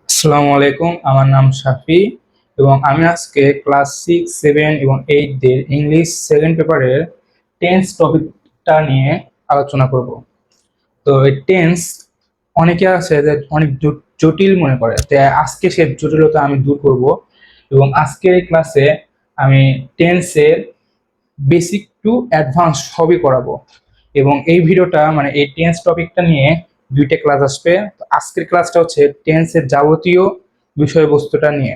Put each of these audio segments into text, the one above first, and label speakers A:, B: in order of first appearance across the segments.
A: আসসালামু আলাইকুম, আমার নাম শাফি এবং আমি আজকে ক্লাস 6, 7 এবং 8 দের ইংলিশ সেকেন্ড পেপারের টেন্স টপিকটা নিয়ে আলোচনা করব। তো এই টেন্স অনেকে আছে যে অনেক জটিল মনে করে, তো আজকে সে জটিলতা আমি দূর করব এবং আজকের এই ক্লাসে আমি টেন্সের বেসিক টু অ্যাডভান্স সবই করাবো। এবং এই ভিডিওটা মানে এই টেন্স টপিকটা নিয়ে দুইটা ক্লাস আসবে। তো আজকের ক্লাসটা হচ্ছে টেন্সের যাবতীয় বিষয়বস্তুটা নিয়ে।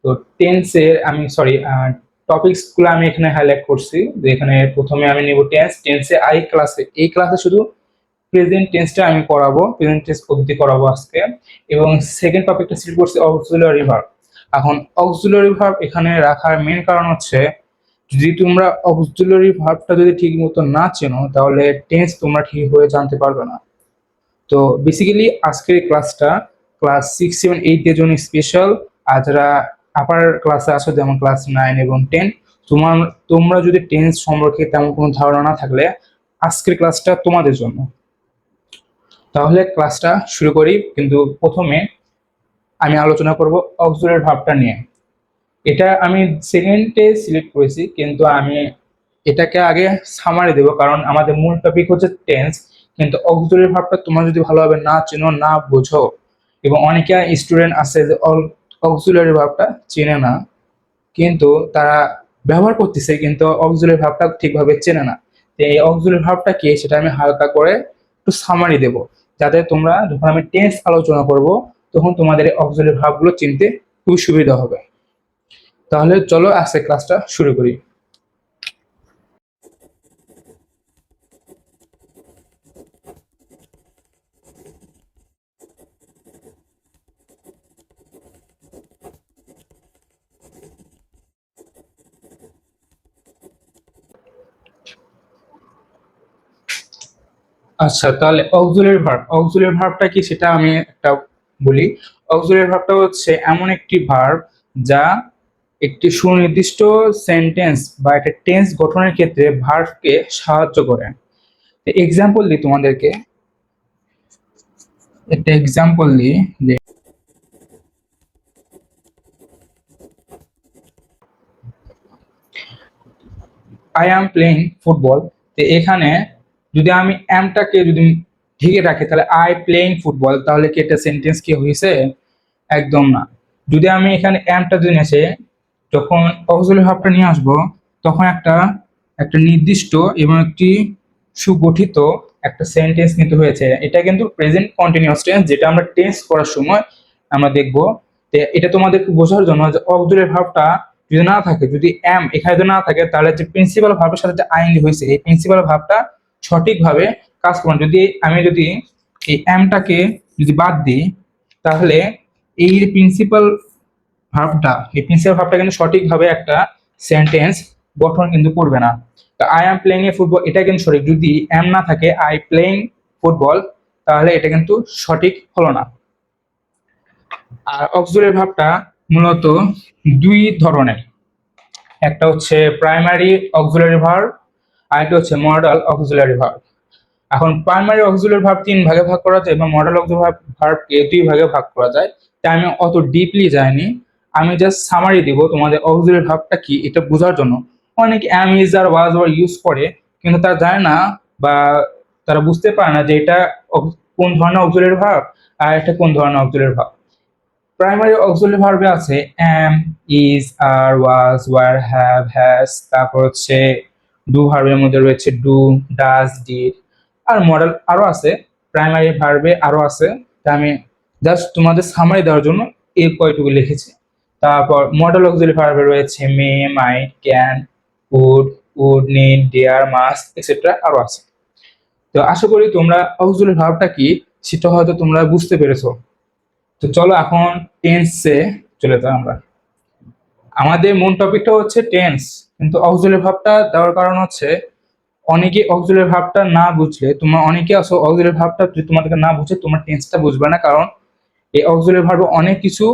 A: তো টেন্সের আমি টপিকস গুলো আমি এখানে হাইলাইট করছি, যে এখানে প্রথমে আমি নিব টেন্সে এই ক্লাসে শুধু প্রেজেন্ট টেন্সটা আমি করাবো, প্রেজেন্ট টেন্স পদ্ধতি করাবো আজকে। এবং সেকেন্ড টপিকটা সিলেক্ট করছি অক্সিলারি ভার্ব। এখন অক্সিলারি ভার্ব এখানে রাখার মেন কারণ হচ্ছে, যদি তোমরা অক্সিলারি ভার্বটা যদি ঠিক মতো না চেনো তাহলে টেন্স তোমরা ঠিক হয়ে জানতে পারবে না। তো বেসিক্যালি আজকের এই ক্লাসটা ক্লাস 6, 7, 8 এর জন্য স্পেশাল। আর যারা আপার ক্লাসে আসো যেমন ক্লাস 9 এবং 10, তোমার তোমরা যদি টেন্স সম্পর্কে তেমন কোনো ধারণা না থাকলে আজকের ক্লাসটা তোমাদের জন্য। তাহলে ক্লাসটা শুরু করি, কিন্তু প্রথমে আমি আলোচনা করব অক্সিলারি ভার্বটা নিয়ে। এটা আমি সেকেন্ডে সিলেক্ট করেছি, কিন্তু আমি এটাকে আগে সামারি দেবো, কারণ আমাদের মূল টপিক হচ্ছে টেন্স। কিন্তু অক্সিলারি ভার্বটা তোমরা যদি ভালোভাবে না চেনো, না বোঝো, এবং অনেকে স্টুডেন্ট আছে যে অক্সিলারি ভার্বটা চেনে না, কিন্তু তারা ব্যবহার করতেছে কিন্তু অক্সিলারি ভার্বটা ঠিকভাবে চেনে না। তো এই অক্সিলারি ভার্বটা কি সেটা আমি হালকা করে একটু সামারি দেব, যাতে তোমরা যখন আমি টেন্স আলোচনা করব তখন তোমাদের এই অক্সিলারি ভার্বগুলো চিনতে খুব সুবিধা হবে। তাহলে চলো আজকে ক্লাসটা শুরু করি। আচ্ছা, তাহলে অক্সিলারি ভার্বটা কি সেটা আমি একটা বলি। অক্সিলারি ভার্বটা হচ্ছে এমন একটি ভার্ব যা একটি সুনির্দিষ্ট সেন্টেন্স বা একটা টেন্স গঠনের ক্ষেত্রে ভার্বকে সাহায্য করে। এক্সাম্পল দিই তোমাদেরকে, একটা এক্সাম্পল দিই যে আই অ্যাম প্লেইং ফুটবল। তো এখানে যদি আমি অ্যামটাকে যদি ঢেকে রাখি তাহলে আই প্লেইং ফুটবল, তাহলে কি একটা সেন্টেন্স কি হয়েছে? একদম না। যদি আমি এখানে অ্যামটা যদি এসে যখন অক্সিলারি ভার্বটা নিয়ে আসবো, তখন একটা একটা নির্দিষ্ট এবং একটি সুগঠিত একটা সেন্টেন্স কিন্তু হয়েছে। এটা কিন্তু প্রেজেন্ট কন্টিনিউয়াস টেন্স, যেটা আমরা টেন্স করার সময় আমরা দেখবো। তো এটা তোমাদের বোঝার জন্য যে অক্সিলারি ভার্বটা যদি না থাকে, যদি এম এখানে যদি না থাকে, তাহলে যে প্রিন্সিপাল ভার্বের সাথে যে আইএনজি হয়েছে, এই প্রিন্সিপাল ভার্বটা সঠিকভাবে কাজ করবে না। যদি এই এমটাকে যদি বাদ দিই, তাহলে এই প্রিন্সিপাল ভার্বটা কিন্তু সঠিকভাবে একটা সেন্টেন্স গঠন কিন্তু করবে না। তো I am playing A football, এটা কিন্তু সঠিক। যদি এম না থাকে, আই প্লেইং ফুটবল, তাহলে এটা কিন্তু সঠিক হলো না। আর অক্সিলারি ভার্বটা মূলত দুই ধরনের, একটা হচ্ছে প্রাইমারি অক্সিলারি ভার্ব, আর একটা হচ্ছে মডাল অক্সিলারি ভার্ব। এখন প্রাইমারি অক্সিলারি ভার্ব তিন ভাগে ভাগ করা যায় এবং মডাল অক্সিলারি ভার্বকে দুই ভাগে ভাগ করা যায়। তাই আমি অত ডিপলি যাইনি, আমি জাস্ট সামারি দিব তোমাদের অক্সিলারি ভার্বটা কি এটা বোঝার জন্য। অনেক am is are was were use করে, কিন্তু তারা জানে না বা তারা বুঝতে পারে না যে এটা কোন ধরনের অক্সিলারি ভার্ব আর এটা কোন ধরনের অক্সিলারি ভার্ব। প্রাইমারি অক্সিলারি ভার্বে আছে am, is, are, was, were, have, has. তারপর হচ্ছে ডু ভার্বের মধ্যে রয়েছে ডু, ডাজ, ডিড। আর মডেল আরো আছে, প্রাইমারি ভার্বে আরো আছে। তা আমি জাস্ট তোমাদের সামারি দেওয়ার জন্য এই কয়টুকু লিখেছি। তারপর মডেল অক্সিলারি ভার্বে রয়েছে may, might, can, would, need, dare, must, etcetera আরো আছে। তো আশা করি তোমরা অক্সিলারি ভার্বটা কি সেটা হয়তো তোমরা বুঝতে পেরেছো। তো চলো এখন টেন্সে চলে যাই আমরা। আমাদের মূল টপিকটা হচ্ছে টেন্স, কিন্তু অক্সিলারি ভার্বটা দেওয়ার কারণ হচ্ছে অনেকে অক্সিলারি ভার্বটা না বুঝলে, তোমরা অনেকে আসো অক্সিলারি ভার্বটা যদি তোমাদেরকে না বুঝে তোমার টেন্সটা বুঝবে না, কারণ এই অক্সিলারি ভার্বে অনেক কিছু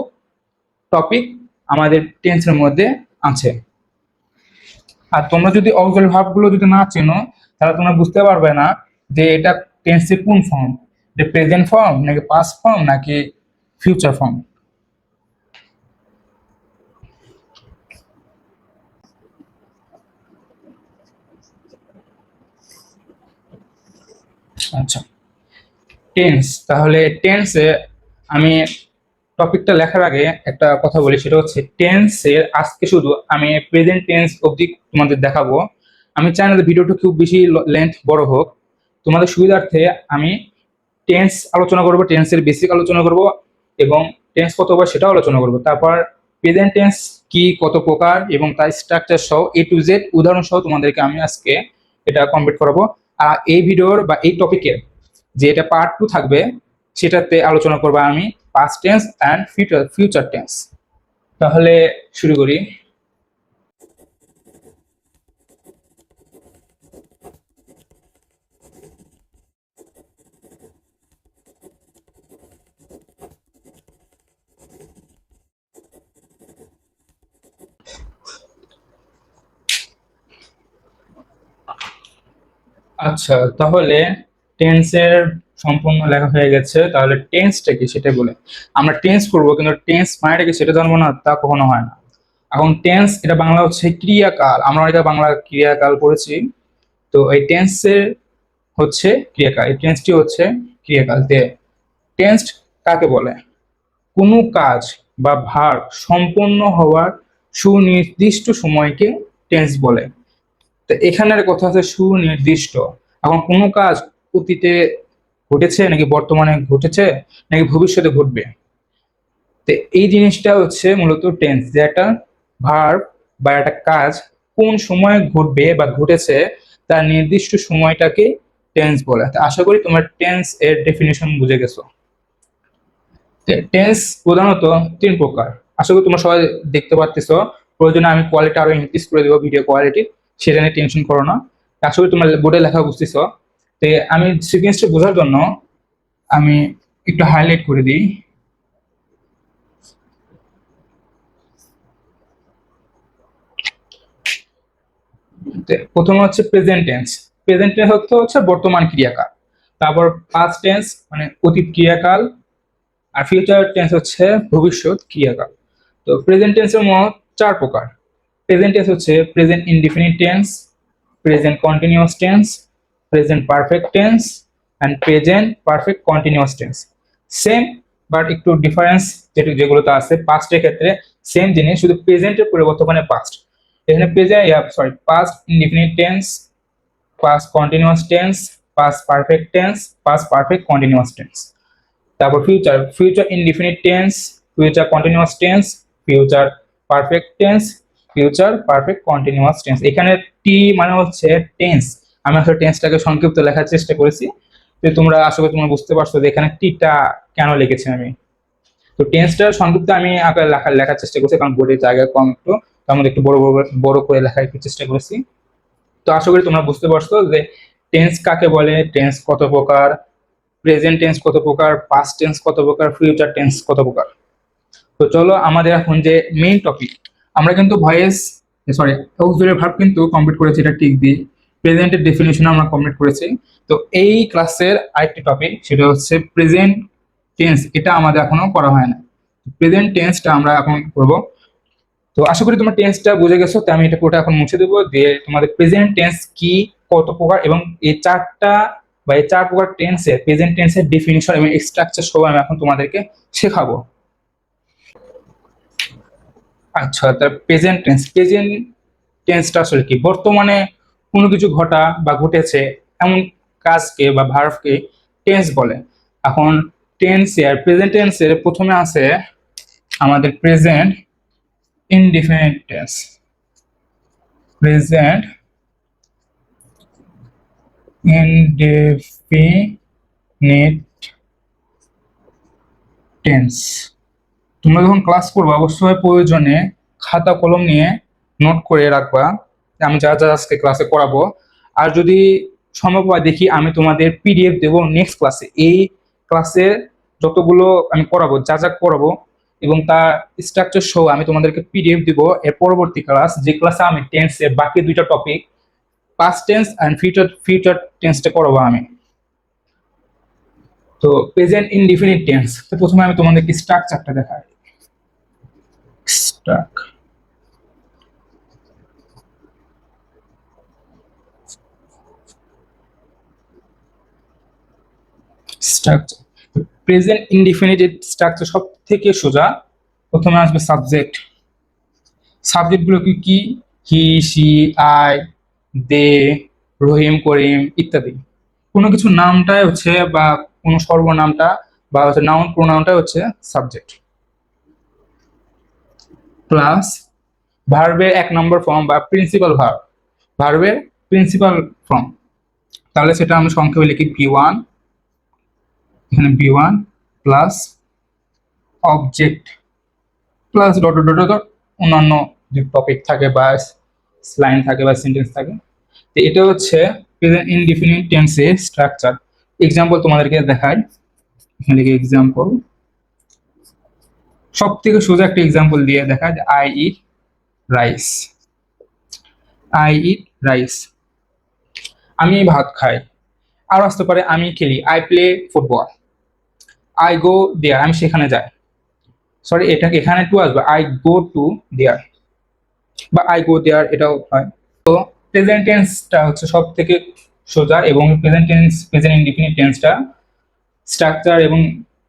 A: টপিক আমাদের টেন্সের মধ্যে আছে। আর তোমরা যদি অক্সিলারি ভার্বগুলো যদি না চেনো, তাহলে তোমরা বুঝতে পারবে না যে এটা টেন্সের কোন ফর্ম, যে প্রেজেন্ট ফর্ম নাকি পাস্ট ফর্ম নাকি ফিউচার ফর্ম। আচ্ছা, টেন্স। তাহলে টেন্সে আমি টপিকটা লেখার আগে একটা কথা বলি, সেটা হচ্ছে টেন্সের আজকে শুধু আমি প্রেজেন্ট টেন্স অবধি তোমাদের দেখাবো। আমি চাই না যে ভিডিওটা খুব বেশি লেন্থ বড় হোক। তোমাদের সুবিধার্থে আমি টেন্স আলোচনা করব, টেন্সের বেসিক আলোচনা করব, এবং টেন্স কতবার সেটাও আলোচনা করব। তারপর প্রেজেন্ট টেন্স কি, কত প্রকার, এবং তার স্ট্রাকচার সহ A to Z উদাহরণ সহ তোমাদেরকে আমি আজকে এটা কমপ্লিট করাবো। আর এই ভিডিওর বা এই টপিকের যে এটা পার্ট 2 থাকবে, সেটাতে আলোচনা করবো আমি past tense and future tense. তাহলে শুরু করি। আচ্ছা, তাহলে টেন্সের সম্পূর্ণ লেখা হয়ে গেছে। তাহলে টেন্সটা কি সেটা বলে আমরা টেন্স করবো, কিন্তু টেন্স মানেটা কি সেটা জানবো না, তা কখনো হয় না। এখন টেন্স এটা বাংলা হচ্ছে ক্রিয়াকাল, আমরা এটা বাংলা ক্রিয়াকাল পড়েছি। তো এই টেন্সের হচ্ছে ক্রিয়াকাল, এই টেন্সটি হচ্ছে ক্রিয়াকাল। টেন্স কাকে বলে? কোনো কাজ বা ভার সম্পন্ন হওয়ার সুনির্দিষ্ট সময়কে টেন্স বলে। তো এখানের কথা হচ্ছে সুনির্দিষ্ট। এখন কোনো কাজ অতীতে ঘটেছে নাকি বর্তমানে ঘটেছে নাকি ভবিষ্যতে ঘটবে, তো এই জিনিসটা হচ্ছে মূলত টেন্স, যে একটা ভার্ব বা একটা কাজ কোন সময় ঘটবে বা ঘটেছে তার নির্দিষ্ট সময়টাকে টেন্স বলে। তো আশা করি তোমরা টেন্স এর ডেফিনিশন বুঝে গেছো। টেন্স প্রধানত 3 প্রকার, আশা করি তোমরা সবাই দেখতে পাচ্ছ। প্রয়োজনে আমি কোয়ালিটি আরো ইনক্রিজ করে দেবো, ভিডিও কোয়ালিটি, সেটা নিয়ে টেনশন করো না। আশা করি তোমরা বোর্ডে লেখা বুঝতেছ। তো আমি সিকোয়েন্সটা বোঝার জন্য আমি একটু হাইলাইট করে দিই। প্রথমে হচ্ছে প্রেজেন্ট টেন্স। প্রেজেন্ট টেন্স হচ্ছে বর্তমান ক্রিয়াকাল। তারপর পাস্ট টেন্স মানে অতীত ক্রিয়াকাল। আর ফিউচার টেন্স হচ্ছে ভবিষ্যৎ ক্রিয়াকাল। তো প্রেজেন্ট টেন্সের মোট 4 প্রকার। প্রেজেন্ট টেন্স হচ্ছে present indefinite tense, present continuous tense, present perfect tense and present perfect continuous tense. Same, but একটু ডিফারেন্স যেগুলোতে আছে। পাস্টের ক্ষেত্রে সেম জিনিস, শুধু প্রেজেন্টের পরিবর্তনে পাস্ট। এখানে present sorry past indefinite tense, past continuous tense, past perfect tense, past perfect continuous tense. তারপর future, future indefinite tense, future continuous tense, future perfect tense, future perfect continuous tense. এখানে টি মানে হচ্ছে tense. আমি আসলে টেন্সটাকে সংক্ষিপ্ত লেখার চেষ্টা করেছি, তো তোমরা আশা করি তোমরা বুঝতে পারছো যে এখানে টিটা কেন লিখেছি আমি। তো টেন্সটা সংক্ষিপ্ত আমি আকারে লেখার চেষ্টা করছি, কারণ বোর্ডের জায়গা কম একটু, তার মধ্যে একটু বড় বড় বড় করে লেখার একটু চেষ্টা করেছি। তো আশা করি তোমরা বুঝতে পারছো যে টেন্স কাকে বলে, টেন্স কত প্রকার, প্রেজেন্ট টেন্স কত প্রকার, পাস্ট টেন্স কত প্রকার, ফিউচার টেন্স কত প্রকার। তো চলো আমাদের এখন যে মেইন টপিক, আমরা কিন্তু ভয়েস সরি অক্সিলারি ভার্ব কিন্তু কমপ্লিট করেছি, এটা ঠিক দিই। প্রেজেন্টের ডেফিনিশন আমরা কমপ্লিট করেছি। তো এই ক্লাসের আরেকটি টপিক, সেটা হচ্ছে প্রেজেন্ট টেন্স। এটা আমাদের এখনো করা হয় না। প্রেজেন্ট টেন্সটা আমরা এখন করব। তো আশা করি তোমরা টেন্সটা বুঝে গেছো। তো আমি এটা পুরোটা এখন মুছে দেবো, দিয়ে তোমাদের প্রেজেন্ট টেন্স কি, কত প্রকার, এবং এই 4 প্রকার টেন্সের প্রেজেন্ট টেন্সের ডেফিনিশন এবং স্ট্রাকচার সহ আমি এখন তোমাদেরকে শেখাবো। আচ্ছা, তার প্রেজেন্ট টেন্স, প্রেজেন্ট টেন্সটা আসলে কি? বর্তমানে কোনো কিছু ঘটা বা ঘটেছে এমন কাজকে বা ভার্বকে টেন্স বলে। এখন টেন্স এর প্রেজেন্ট টেন্সের প্রথমে আছে আমাদের present indefinite tense. Present indefinite tense. তোমরা যখন ক্লাস করবে অবশ্যই প্রয়োজনে খাতা কলম নিয়ে নোট করে রাখবা, আমি যা যা আজকে ক্লাসে করাবো। আর যদি সম্ভব হয় দেখি আমি তোমাদের পিডিএফ দেবো নেক্সট ক্লাসে। এই ক্লাসে যতগুলো আমি করাবো, যা যা করাবো এবং তার স্ট্রাকচার সহ আমি তোমাদেরকে পিডিএফ দিব। এর পরবর্তী ক্লাস, যে ক্লাসে আমি টেন্সের বাকি 2টা topic, past tense and future টেন্সটা করাবো আমি। তো প্রেজেন্ট ইনডিফিনিট টেন্স, তো প্রথমে আমি তোমাদেরকে স্ট্রাকচারটা দেখাই। Struck structure present indefinite structure সব থেকে সোজা। প্রথমে আসবে সাবজেক্ট। সাবজেক্টগুলো কি কি? হি, সি, আই, দে, রহিম, করিম ইত্যাদি। কোনো কিছু নামটাই হচ্ছে বা কোনো সর্বনামটা বা হচ্ছে নাউন প্রোনাউনটা হচ্ছে সাবজেক্ট। প্লাস ভার্বের 1 নম্বর ফর্ম বা প্রিন্সিপাল ভার্ব, ভার্বের প্রিন্সিপাল ফর্ম, তাহলে সেটা আমি সংক্ষেপে লিখি V1, এখানে V1 plus object plus dot dot dot dot অন্যান্য যে টপিক থাকে বা লাইন থাকে বা সেন্টেন্স থাকে। তো এটা হচ্ছে প্রেজেন্ট ইনডিফিনিট টেন্সের স্ট্রাকচার। এক্সাম্পল তোমাদেরকে দেখাই, এখানে লিখে এক্সাম্পল। সব থেকে সোজা একটা এক্সাম্পল দিয়ে দেখা যায়, I eat rice. I eat rice, আমি ভাত খাই। আর আসতে পারে আমি খেলি, I play football. I go there, আমি সেখানে যাই। সরি, এটা এখানে টু আসবে, আই গো টু দেয়ার বা আই গো দেয়ার, এটাও হয়। তো প্রেজেন্ট টেন্সটা হচ্ছে সব থেকে সোজা এবং প্রেজেন্ট টেন্স, প্রেজেন্ট ইনডিফিনিট টেন্সটা স্ট্রাকচার এবং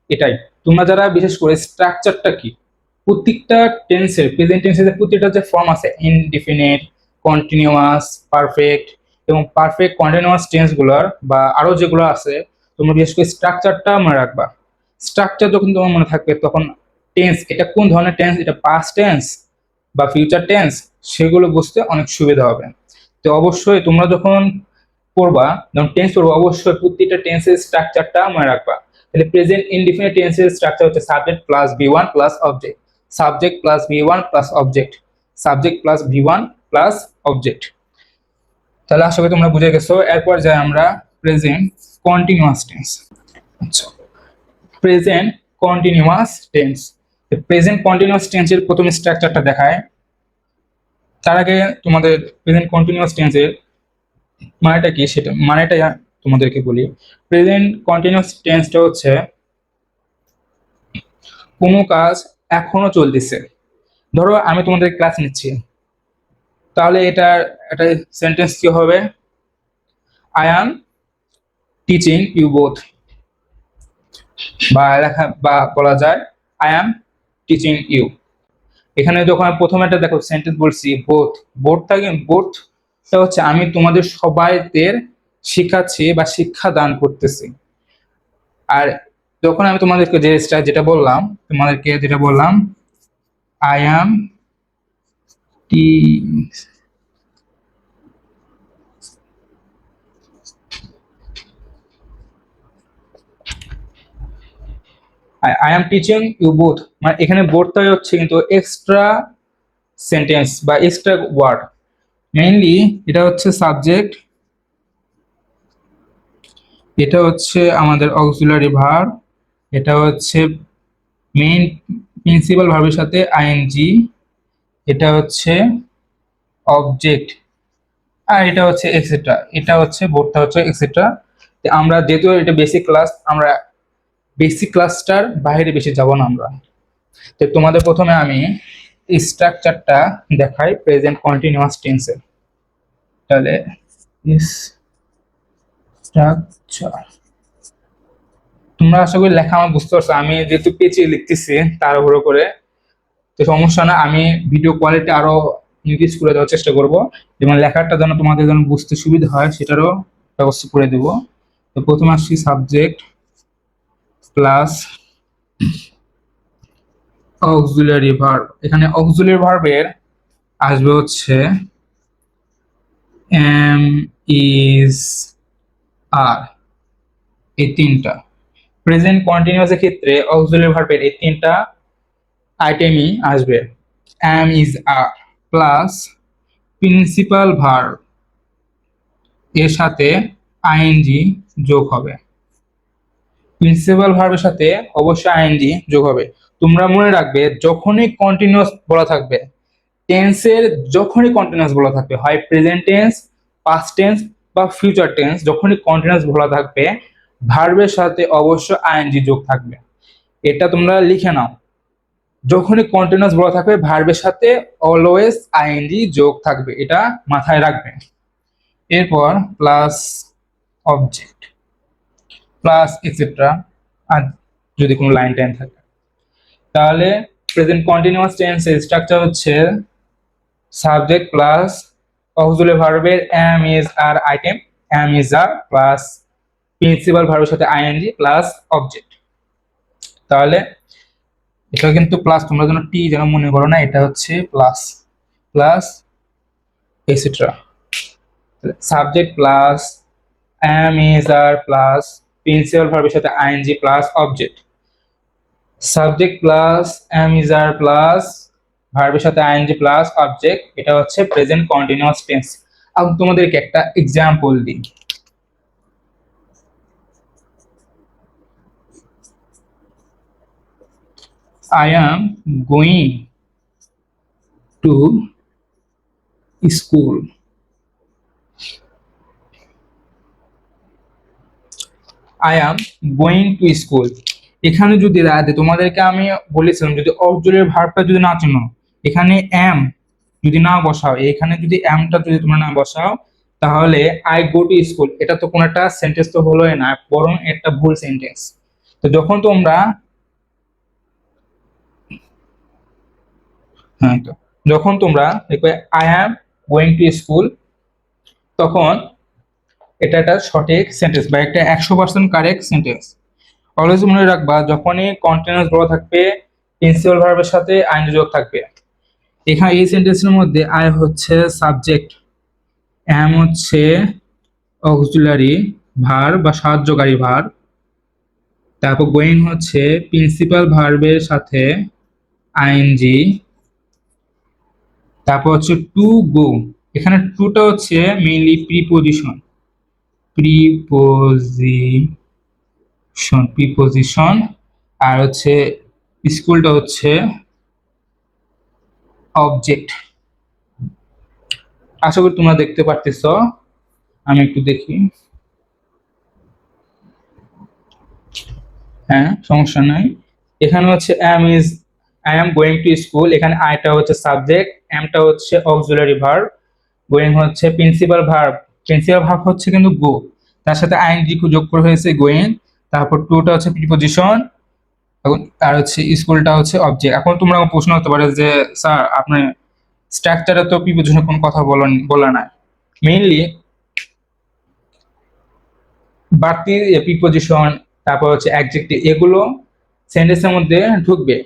A: এটাই। তোমরা যারা বিশেষ করে স্ট্রাকচারটা কি, প্রত্যেকটা টেন্সের, প্রেজেন্ট টেন্সের প্রত্যেকটা যে ফর্ম আছে, ইনডিফিনিট, কন্টিনিউয়াস, পারফেক্ট এবং পারফেক্ট কন্টিনিউয়াস টেন্সগুলোর বা আরো যেগুলো আছে, তোমরা বিশেষ করে স্ট্রাকচারটা মনে রাখবা। স্ট্রাকচার যখন তোমার মনে থাকবে তখন টেন্স, এটা কোন ধরনের টেন্স, এটা পাস্ট টেন্স বা ফিউচার টেন্স, সেগুলো বুঝতে অনেক সুবিধা হবে। তো অবশ্যই তোমরা যখন পড়বা, যখন টেন্স পড়বা, অবশ্যই প্রত্যেকটা টেন্সের স্ট্রাকচারটা মনে রাখবা। তাহলে প্রেজেন্ট ইনডিফিনিট টেন্সের স্ট্রাকচার হচ্ছে subject plus V1 plus object, subject plus V1 plus object, subject plus V1 plus object. তাহলে আশা করি তোমরা বুঝে গেছো। এরপর যাই আমরা প্রেজেন্ট কন্টিনিউয়াস টেন্স। আচ্ছা, present continuous tense. Present continuous টেন্সের প্রথম স্ট্রাকচারটা দেখায়। তার আগে তোমাদের প্রেজেন্ট কন্টিনিউয়াস টেন্সের মানেটা কি সেটা মানেটা তোমাদেরকে বলি। প্রেজেন্ট কন্টিনিউয়াস টেন্সটা হচ্ছে কোনো কাজ এখনো চলতেছে। ধরো আমি তোমাদের ক্লাস নিচ্ছি, তাহলে এটার একটা সেন্টেন্স কি হবে? I am teaching you both, বা লেখা বা বলা যায় আই অ্যাম টিচিং ইউ। এখানে যখন প্রথমে একটা দেখো সেন্টেন্স বলছি বোথ, বোথ থাকে, বোথটা হচ্ছে আমি তোমাদের সবাইদের শিখাচ্ছি বা শিক্ষা দান করতেছি। আর যখন আমি তোমাদেরকে যেটা বললাম I am tea I am teaching you both, মানে এখানে বোথটাই হচ্ছে কিন্তু এক্সট্রা সেন্টেন্স বা এক্সট্রা ওয়ার্ড। মেইনলি এটা হচ্ছে সাবজেক্ট, এটা হচ্ছে আমাদের অক্সিলারি ভার্ব, এটা হচ্ছে মেইন প্রিন্সিপাল ভার্বের সাথে আইএনজি, এটা হচ্ছে অবজেক্ট, আর এটা হচ্ছে এক্সেট্রা, এটা হচ্ছে বোর্ডটা হচ্ছে এক্সেট্রা। আমরা যেহেতু এটা বেসিক ক্লাস, আমরা বেসিক ক্লাসটার বাইরে বেশি যাব না আমরা। তো তোমাদের প্রথমে আমি স্ট্রাকচারটা দেখাই প্রেজেন্ট কন্টিনিউয়াস টেন্সের। তাহলে স্ট্রাকচার, তোমরা আশা করি লেখা আমার বুঝতে পারছো। আমি যেহেতু পেঁচিয়ে লিখতেছি তাড়াহুড়ো করে, তো সমস্যা না, আমি ভিডিও কোয়ালিটি আরো ইনক্রিজ করে দেওয়ার চেষ্টা করব, যেমন লেখাটা যেন তোমাদের যেন বুঝতে সুবিধা হয় সেটারও ব্যবস্থা করে দেব। তো প্রথমে আসছি সাবজেক্ট প্লাস অক্সিলারি ভার্ব। এখানে অক্সিলারি ভার্বের আসবে হচ্ছে এম, ইজ, আর, এই তিনটা। প্রেজেন্ট কন্টিনিউয়াস এর ক্ষেত্রে অক্সিলারি ভার্বের এই তিনটা আইটেমই আসবে। Am, is, are plus principal verb, এর সাথে আইএনজি যোগ হবে। প্রিন্সিপাল ভার্বের সাথে অবশ্যই আইএনজি যোগ হবে। তোমরা মনে রাখবে যখনই কন্টিনিউয়াস বলা থাকবে, টেন্সের যখনই কন্টিনিউয়াস বলা থাকবে, হয় প্রেজেন্ট টেন্স, পাস্ট টেন্স বা ফিউচার টেন্স, যখনই কন্টিনিউয়াস বলা থাকবে ভার্বের সাথে অবশ্যই আইএনজি যোগ থাকবে। এটা তোমরা লিখে নাও, যখনই কন্টিনিউয়াস বলা থাকবে ভার্বের সাথে অলওয়েজ আইএনজি যোগ থাকবে, এটা মাথায় রাখবে। এরপর প্লাস অবজেক্ট, প্লাস এক্সেট্রা, আর যদি কোনো লাইন টাইন থাকে। তাহলে প্রেজেন্ট কন্টিনিউয়াস টেন্সের স্ট্রাকচার হচ্ছে সাবজেক্ট প্লাস অক্সিলারি ভার্বের am is are item, am is are plus principal ভার্বের সাথে আইএনজি প্লাস অবজেক্ট। তাহলে এটা কিন্তু প্লাস, তোমরা যেন টি যেন মনে করো না, এটা হচ্ছে plus plus etcetera. Subject plus am is are plus principal ভার্বের সাথে ING plus object, subject plus am is are plus ভার্বের সাথে আইএনজি প্লাস অবজেক্ট, এটা হচ্ছে প্রেজেন্ট কন্টিনিউয়াস টেন্স। আমি তোমাদেরকে একটা এক্সাম্পল দিই। I am going to school. I am going to school. এখানে যদি তোমাদেরকে আমি বলেছিলাম যদি অক্সিলারি ভার্বটা যদি না চিনো, এখানে এম যদি না বসাও, এখানে যদি এমটা যদি তোমরা না বসাও, তাহলে আই গো টু স্কুল এটা তো কোনো একটা সেন্টেন্স তো হলোই না, বরং একটা ভুল সেন্টেন্স। তো যখন তোমরা তো যখন তোমরা দেখবে I am going to school, তখন এটা একটা সঠিক সেন্টেন্স বা একটা 100% কারেক্ট সেন্টেন্স। অলওয়েজ মনে রাখবা যখনই কন্টিনিউয়াস বলা থাকবে প্রিন্সিপাল ভার্বের সাথে আইনজি যোগ থাকবে। এখানে এই সেন্টেন্সের মধ্যে আই হচ্ছে সাবজেক্ট, এম হচ্ছে অক্সিলারি ভার্ব বা সাহায্যকারী ভার্ব, তারপর গোয়িং হচ্ছে প্রিন্সিপাল ভার্বের সাথে আইএনজি, তারপর হচ্ছে টু গো, এখানে টুটা হচ্ছে মেইনলি প্রিপোজিশন, আর হচ্ছে স্কুলটা হচ্ছে অবজেক্ট। আশা করি তোমরা দেখতে পারতেছ। আমি একটু দেখি, হ্যাঁ সমস্যা নাই। এখানে হচ্ছে I am going to school, এখানে আইটা হচ্ছে সাবজেক্ট, এমটা হচ্ছে অক্সিলারি ভার্ব, গোয়িং হচ্ছে প্রিন্সিপাল ভার্ব, প্রিন্সিপাল ভার্ব হচ্ছে কিন্তু গো, তার সাথে আইএনজি যোগ করে হয়েছে গোয়িং, তারপর টুটা হচ্ছে প্রিপোজিশন, আর হচ্ছে স্কুলটা হচ্ছে অবজেক্ট। এখন তোমরা প্রশ্ন হতে পারে যে স্যার আপনার স্ট্রাকচারে তো প্রিপোজিশনের কোনো কথা বলা নাই। মেইনলি বাড়তি প্রিপোজিশন, তারপর হচ্ছে অ্যাডজেক্টিভ, এগুলো সেন্টেন্সের মধ্যে ঢুকবে,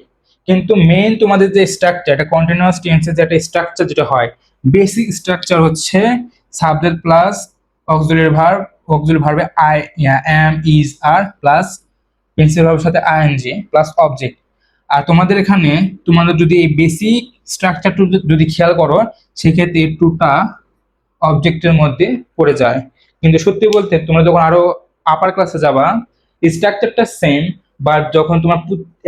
A: কিন্তু মেইন তোমাদের যে স্ট্রাকচার, এটা কন্টিনিউয়াস টেন্সের যে একটা স্ট্রাকচার যেটা হয়, বেসিক স্ট্রাকচার হচ্ছে সাবজেক্ট প্লাস অক্সিলারি ভার্বে I am is are plus principal ভার্বের সাথে আইএনজি প্লাস অবজেক্ট। আর তোমাদের এখানে তোমাদের যদি এই বেসিক স্ট্রাকচারটা যদি খেয়াল করো, সেক্ষেত্রে টুটা অবজেক্টের মধ্যে পড়ে যায়। কিন্তু সত্যি বলতে তোমরা যখন আরো আপার ক্লাসে যাবা, স্ট্রাকচারটা সেম, বাট যখন তোমার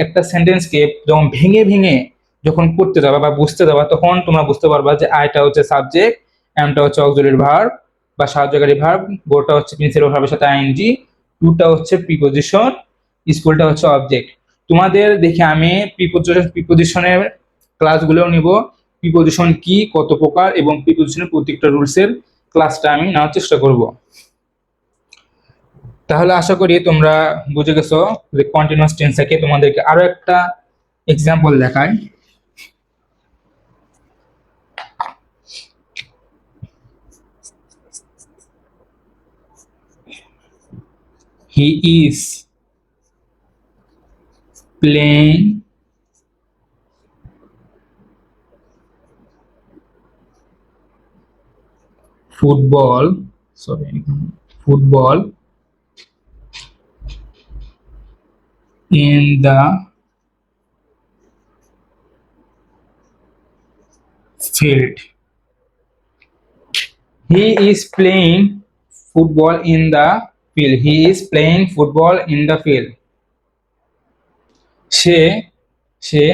A: একটা সেন্টেন্সকে যখন ভেঙে ভেঙে যখন করতে যাবা বা বুঝতে যাবা, তখন তোমরা বুঝতে পারবা যে আইটা হচ্ছে সাবজেক্ট, এমটা হচ্ছে অক্সিলারি ভার্ব বা সাহায্যকারী ভার্ব, গোটা হচ্ছে প্রিন্সিপাল ভার্বের সাথে আইএনজি, টুটা হচ্ছে প্রিপোজিশন, স্কুলটা হচ্ছে অবজেক্ট। তোমাদের দেখে আমি প্রিপোজিশনের ক্লাসগুলোও নিব, প্রিপোজিশন কি, কত প্রকার এবং প্রিপোজিশনের প্রত্যেকটা রুলসের ক্লাসটা আমি নেওয়ার চেষ্টা করব। তাহলে আশা করি তোমরা বুঝে গেছো যে কন্টিনিউয়াস টেন্স থেকে। তোমাদেরকে আরো একটা এক্সাম্পল দেখাই। He is playing football in the field. He is playing football in the field. He is playing football in the field. সে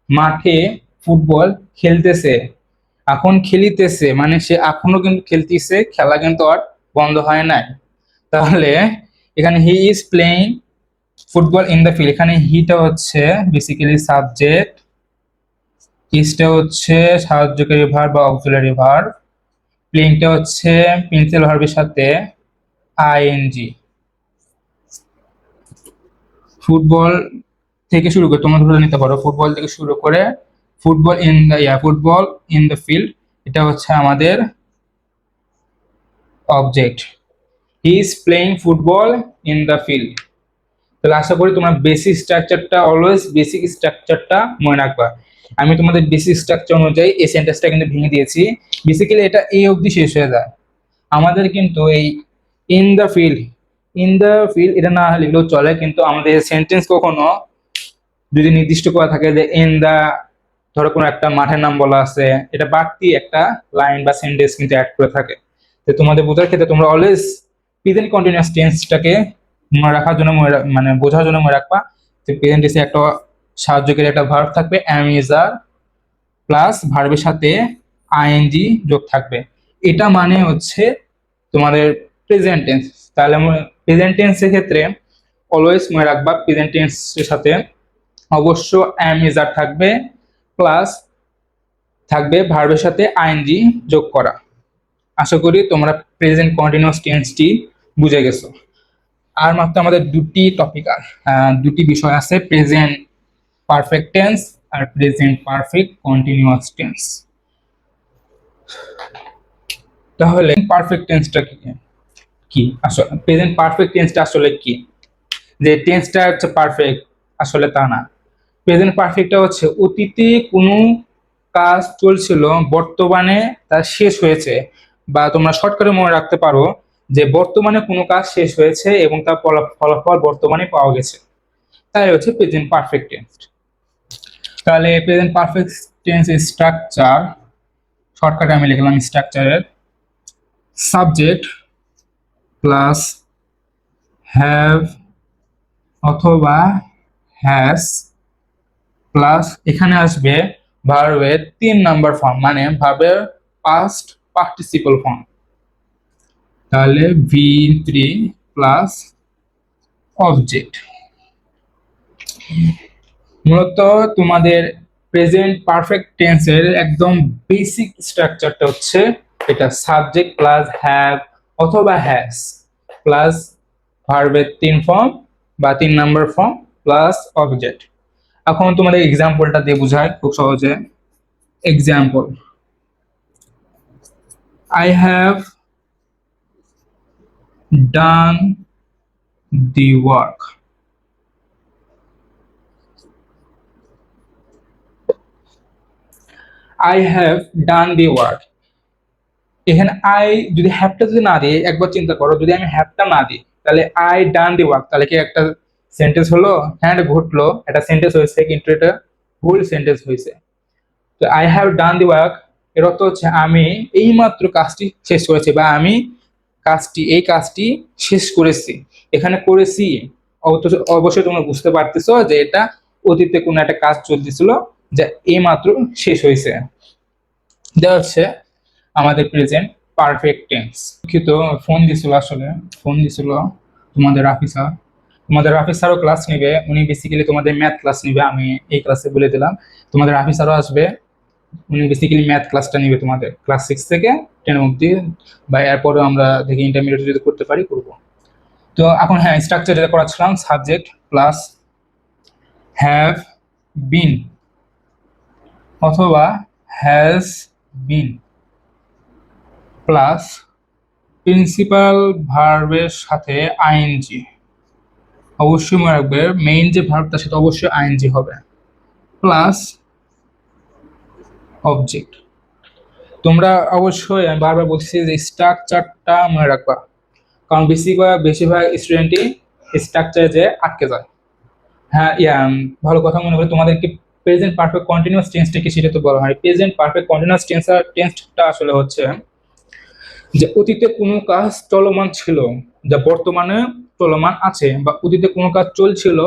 A: মাঠে ফুটবল খেলতেছে। এখন খেলিতেছে মানে সে এখনো কিন্তু খেলতেছে, খেলা কিন্তু আর বন্ধ হয় নাই। তাহলে এখানে he is playing football in the field, এখানে হিটা হচ্ছে বেসিক্যালি সাবজেক্ট, ইজটা হচ্ছে সাহায্যকারী ভার্ব বা অক্সিলারি ভার্ব, প্লেইংটা হচ্ছে প্রিন্সিপাল ভার্বের সাথে আইএনজি। ফুটবল থেকে শুরু করে তোমরা ধরে নিতে পারো, ফুটবল থেকে শুরু করে ফুটবল ইন দ্য ফিল্ড, এটা হচ্ছে আমাদের object. He is playing football in the field. তাহলে আশা করি তোমরা বেসিক স্ট্রাকচারটা মনে রাখবা। আমি তোমাদের বেসিক স্ট্রাকচার অনুযায়ী এই সেন্টেন্সটা কিন্তু ভেঙে দিয়েছি। বেসিক্যালি এটা এই অবধি শেষ হয়ে যায়। আমাদের কিন্তু এই ইন দ্য ফিল্ড এটা না লিখলেও চলে, কিন্তু আমাদের সেন্টেন্স কখনো যদি নির্দিষ্ট করা থাকে যে ইন দা, ধরো কোনো একটা মাঠের নাম বলা আছে, এটা বাড়তি একটা লাইন বা সেন্টেন্স কিন্তু অ্যাড করে থাকে। তো তোমাদের বোঝার ক্ষেত্রে তোমরা অলওয়েজ প্রেজেন্ট কন্টিনিউয়াস টেন্সটাকে মনে রাখার জন্য মানে বোঝার জন্য মনে রাখবা যে প্রেজেন্ট টেন্সে একটা সাহায্যকারী একটা ভার্ব থাকবে অ্যাম ইজ আর, প্লাস ভার্বের সাথে আইএনজি যোগ থাকবে। এটা মানে হচ্ছে তোমাদের প্রেজেন্ট টেন্স। তাহলে প্রেজেন্ট টেন্সের ক্ষেত্রে অলওয়েজ মনে রাখবা প্রেজেন্ট টেন্সের সাথে অবশ্য অ্যাম ইজ আর থাকবে, প্লাস থাকবে ভার্বের সাথে আইএনজি যোগ করা। আশা করি তোমরা প্রেজেন্ট কন্টিনিউয়াস টেন্সটি বুঝে গেছো। আর মাত্র আমাদের দুটি বিষয় আছে, প্রেজেন্ট পারফেক্ট টেন্স আর প্রেজেন্ট পারফেক্ট কন্টিনিউয়াস টেন্স। তাহলে পারফেক্ট টেন্সটা কি আসলে, প্রেজেন্ট পারফেক্ট টেন্সটা আসলে কি? যে টেন্সটা হচ্ছে পারফেক্ট, আসলে তা না। প্রেজেন্ট পারফেক্টটা হচ্ছে অতীতে কোনো কাজ চলছিল, বর্তমানে তা শেষ হয়েছে, বা তোমরা শর্টকাটে মনে রাখতে পারো যে বর্তমানে কোনো কাজ শেষ হয়েছে এবং তার ফলাফল বর্তমানে পাওয়া গেছে, তাই হচ্ছে প্রেজেন্ট পারফেক্ট টেন্স। তাহলে প্রেজেন্ট পারফেক্ট টেন্স স্ট্রাকচার, শর্টকাটে আমি লিখলাম স্ট্রাকচারের সাবজেক্ট প্লাস হ্যাভ অথবা হ্যাজ, প্লাস এখানে আসবে ভার্বের 3 নাম্বার ফর্ম, মানে ভার্বের পাস্ট পার্টিসিপল ফর্ম। তাহলে V3 প্লাস অবজেক্ট। মূলত তোমাদের প্রেজেন্ট পারফেক্ট টেন্সের একদম বেসিক স্ট্রাকচারটা হচ্ছে এটা, সাবজেক্ট প্লাস হ্যাভ অথবা হ্যাজ প্লাস ভার্বের 3 ফর্ম বা 3 নাম্বার ফর্ম প্লাস অবজেক্ট। এখন তোমাদের এক্সাম্পলটা দিয়ে বোঝায় খুব সহজে। Example, I have done the work. I have done the work. এখানে আই যদি হ্যাভটা যদি না দিই, একবার চিন্তা করো, যদি আমি হ্যাভটা না দিই তাহলে আই ডান দি ওয়ার্ক, তাহলে কি একটা সেন্টেন্স হলো? হ্যাঁ ঘটলো, একটা সেন্টেন্স হয়েছে, কিন্তু এটা ভুল সেন্টেন্স হয়েছে। তো I have done the work এর অর্থ হচ্ছে আমি এইমাত্র কাজটি শেষ করেছি, বা আমি এই কাজটি শেষ করেছি। এখানে করেছি অবশ্যই তোমরা বুঝতে পারতেছো যে এটা অতীতে কোনো একটা কাজ চলতেছিল যা এইমাত্র শেষ হয়েছে। এটা হচ্ছে আমাদের প্রেজেন্ট পারফেক্ট টেন্স। দুঃখিত, ফোন দিছিল তোমাদের রাফি স্যার। তোমাদের রাফি স্যারও ক্লাস নেবে, উনি বেসিক্যালি তোমাদের ম্যাথ ক্লাস নেবে, আমি এই ক্লাসে বলে দিলাম। তোমাদের রাফি স্যারও আসবে, উনি বেসিক্যালি ম্যাথ ক্লাসটা নেবে তোমাদের ক্লাস 6 থেকে 10 অবধি, বা এরপরে আমরা দেখি ইন্টারমিডিয়েট যদি করতে পারি করব। তো এখন হ্যাঁ, স্ট্রাকচার যেটা করাচ্ছিলাম, সাবজেক্ট প্লাস হ্যাভ বিন অথবা হ্যাজ বিন প্লাস প্রিন্সিপাল ভার্বের সাথে আইএনজি। অবশ্যই মনে রাখবে মেইন যে ভার্বটা সেটা অবশ্যই আইএনজি হবে, প্লাস অবজেক্ট। তোমরা অবশ্যই, আমি বারবার বলছি যে স্ট্রাকচারটা মনে রাখবা, কারণ বেশিরভাগ স্টুডেন্টই স্ট্রাকচারে যে আটকে যায়। হ্যাঁ ভালো কথা মনে করি তোমাদেরকে প্রেজেন্ট পারফেক্ট কন্টিনিউয়াস টেন্সটা কি সেটা তো বলা হয়। প্রেজেন্ট পারফেক্ট কন্টিনিউয়াস টেন্সটা আসলে হচ্ছে যে অতীতে কোনো কাজ চলমান ছিল যা বর্তমানে চলমান আছে, বা অতীতে কোনো কাজ চলছিল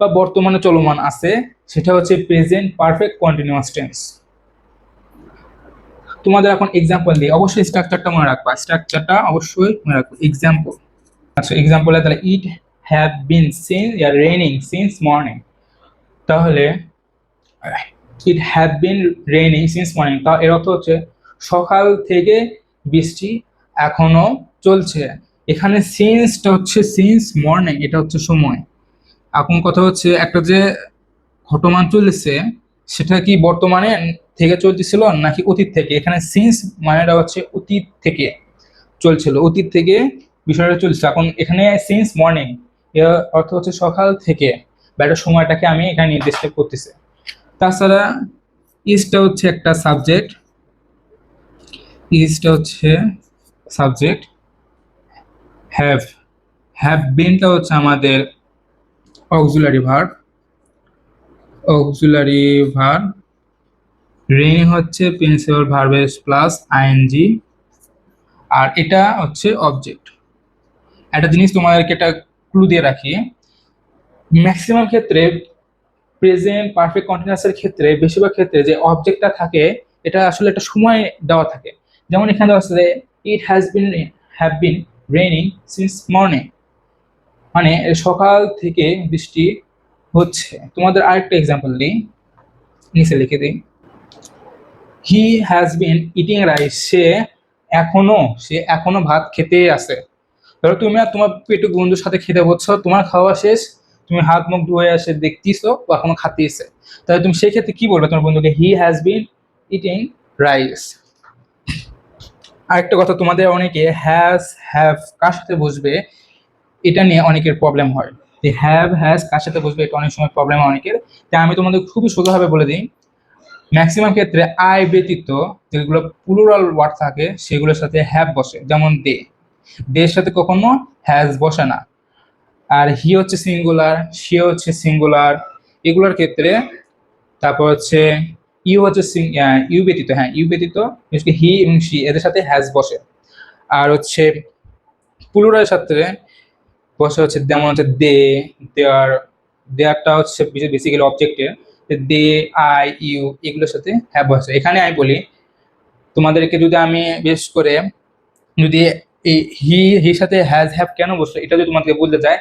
A: বা বর্তমানে চলমান আছে, সেটা হচ্ছে প্রেজেন্ট পারফেক্ট কন্টিনিউয়াস টেন্স। তোমাদের এখন এক্সাম্পল দিই, অবশ্যই স্ট্রাকচারটা মনে রাখবা, স্ট্রাকচারটা অবশ্যই মনে রাখবো। এক্সাম্পল, আচ্ছা এক্সাম্পলে তাহলে it have been raining since morning. তাহলে it have been raining since morning, তা এর অর্থ হচ্ছে সকাল থেকে বৃষ্টি এখনো চলছে। এখানে সিন্সটা হচ্ছে সিন্স মর্নিং, এটা হচ্ছে সময়, এখন কথা হচ্ছে একটা যে ঘটমান চলছে সেটা কি বর্তমানে থেকে চলতেছিল নাকি অতীত থেকে। এখানে সিন্স মানেটা হচ্ছে অতীত থেকে চলছিল, অতীত থেকে বিষয়টা চলছে। এখন এখানে সিন্স মর্নিং এর অর্থ হচ্ছে সকাল থেকে, বা একটা সময়টাকে আমি এখানে নির্দিষ্ট করতেছি। তাছাড়া ইজটা হচ্ছে একটা সাবজেক্ট, ইজটা হচ্ছে সাবজেক্ট। হ্যাভ, হ্যাভ বিনটা হচ্ছে আমাদের auxiliary verb, auxiliary verb. Rain হচ্ছে প্রিন্সিপাল ভার্বের প্লাস আইএনজি, আর এটা হচ্ছে অবজেক্ট। একটা জিনিস তোমাদেরকে একটা ক্লু দিয়ে রাখি, ম্যাক্সিমাম ক্ষেত্রে প্রেজেন্ট পারফেক্ট কন্টিনিউয়াসের ক্ষেত্রে বেশিরভাগ ক্ষেত্রে যে অবজেক্টটা থাকে এটা আসলে একটা সময় দেওয়া থাকে। যেমন এখানে দেওয়া আছে ইট have been raining since morning, মানে সকাল থেকে বৃষ্টি হচ্ছে। তোমাদের আরেকটা এক্সাম্পল দিই, নিচে লিখে দিই। He has been eating rice, সে এখনো ভাত খেতেই আছে। ধরো তুমি আর তোমার পেটুক বন্ধুর সাথে খেতে বসছো, তোমার খাওয়া শেষ, তুমি হাত মুখ ধুয়ে এসে দেখতেছো ও এখনো খাতেইছে, তাহলে তুমি সেই ক্ষেত্রে কি বলবে তোমার বন্ধুকে? হি হ্যাজ বিন ইটিং রাইস। আরেকটা কথা, তোমাদের অনেকে হ্যাভ কার সাথে বসবে এটা নিয়ে অনেকের প্রবলেম হয়, যে হ্যাজ কার সাথে বসবে এটা অনেক সময় প্রবলেম হয় অনেকের। তাই আমি তোমাদের খুবই সোজাভাবে বলে দিই, ম্যাক্সিমাম ক্ষেত্রে আই ব্যতীত যেগুলো প্লুরাল ওয়ার্ড থাকে সেগুলোর সাথে হ্যাভ বসে। যেমন দের সাথে কখনো হ্যাজ বসে না। আর হি হচ্ছে সিঙ্গুলার, সে হচ্ছে সিঙ্গুলার এগুলোর ক্ষেত্রে। তারপর হচ্ছে ইউ হচ্ছে ইউ ব্যতীত, হ্যাঁ ইউ ব্যতীত হি এবং সি এদের সাথে হ্যাজ বসে। আর হচ্ছে প্লুরালের সাথে বসে হচ্ছে যেমন হচ্ছে দেয়ারটা হচ্ছে বেসিক্যালি অবজেক্টের, দে, আই, ইউ এগুলোর সাথে হ্যাভ বসে। এখানে আমি বলি তোমাদেরকে, যদি আমি বেশ করে যদি এই হির সাথে হ্যাভ কেন বসলো এটা যদি তোমাদেরকে বলতে যায়,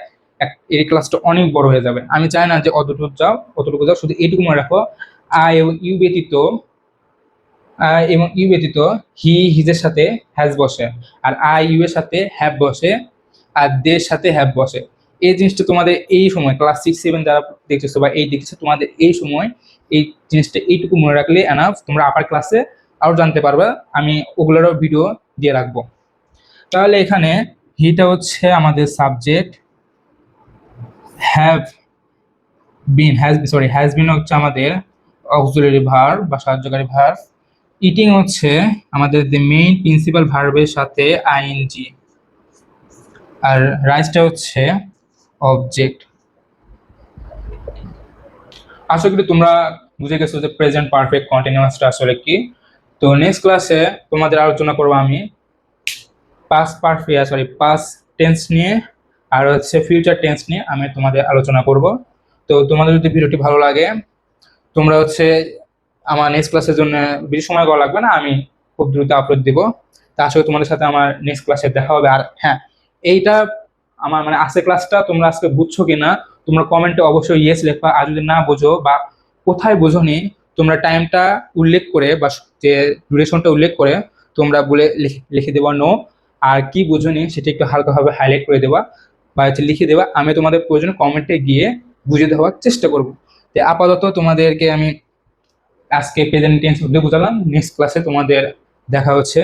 A: এই ক্লাসটা অনেক বড় হয়ে যাবে। আমি চাই না যে অতটুকু যাও, শুধু এইটুকু মনে রাখো, আই এবং ইউ ব্যতীত হিজের সাথে হ্যাজ বসে, আর আই ইউ এর সাথে হ্যাভ বসে, আর দের সাথে হ্যাভ বসে। এই জিনিসটা তোমাদের এই সময় ক্লাস 6-7 যারা দেখতেছো বা এই দেখছো, তোমাদের এই সময় এই জিনিসটা এইটুকু মনে রাখলে এনাফ, তোমরা আপার ক্লাসে আরো জানতে পারবে। আমি ওগুলোরও ভিডিও দিয়ে রাখবো। তাহলে এখানে হিটা হচ্ছে আমাদের সাবজেক্ট, হ্যাজ বিন হচ্ছে আমাদের অক্সিলারি ভার্ব বা সাহায্যকারী ভার্ব। ইটিং হচ্ছে আমাদের দি মেইন প্রিন্সিপাল ভার্বের সাথে আইএনজি, আর রাইসটা হচ্ছে অবজেক্ট। আশা করি তোমরা বুঝে গেছো যে প্রেজেন্ট পারফেক্ট কন্টিনিউয়াসটা আসলে কি। তো নেক্সট ক্লাসে তোমাদের আলোচনা করবো আমি পাস্ট টেন্স নিয়ে, আর হচ্ছে ফিউচার টেন্স নিয়ে আমি তোমাদের আলোচনা করব। তো তোমাদের যদি ভিডিওটি ভালো লাগে, তোমরা হচ্ছে আমার নেক্সট ক্লাসের জন্য বেশি সময় করা লাগবে না, আমি খুব দ্রুত আপলোড দিব। তা আসলে তোমাদের সাথে আমার নেক্সট ক্লাসে দেখা হবে। আর হ্যাঁ, এইটা আমার মানে আজকের ক্লাসটা তোমরা আজকে বুঝছো কিনা তোমরা কমেন্টে অবশ্যই ইয়েস লেখবা। আর যদি না বোঝো বা কোথায় বোঝোনি তোমরা টাইমটা উল্লেখ করে বা যে ডিউরেশনটা উল্লেখ করে তোমরা বলে লিখে দেবা নো। আর কি বোঝোনি সেটা একটু হালকাভাবে হাইলাইট করে দেবা বা হচ্ছে লিখে দেবা, আমি তোমাদের প্রয়োজনে কমেন্টে গিয়ে বুঝে দেওয়ার চেষ্টা করবো। তো আপাতত তোমাদেরকে আমি আজকে প্রেজেন্ট টেন্স অবধি বোঝালাম। নেক্সট ক্লাসে তোমাদের দেখা হচ্ছে।